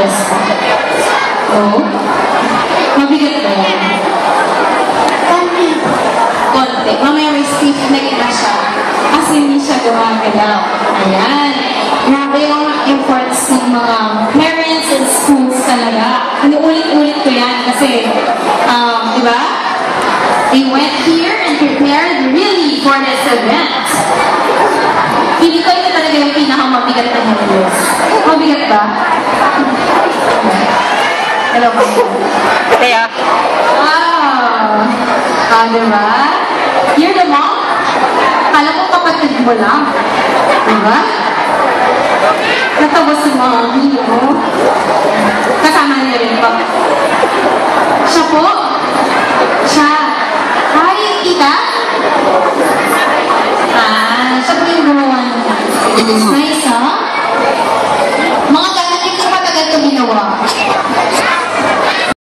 heels pa. Oo. Mabigat ba yan? Konti. Konti. Mamaya may stiff neck na siya. Kasi hindi siya gumagalaw. Ayan. Grabe yung efforts ng mga parents and schools talaga. Inuulit-ulit ko yan kasi, di ba? They went here and prepared really for this event. Hindi ko ito talaga yung pinakamabigat na heels. Mabigat ba? Hello, Kaya? wow! Diba? You're the mom? Kala ko kapatid mo lang. Diba? Natawa si mommy, no? Kasama niya rin ba? Siya po? Siya. Hi, tita? Siya po yung gumawa niya. Nice, ha? Mga ganun, hindi ko matagal ito ginawa.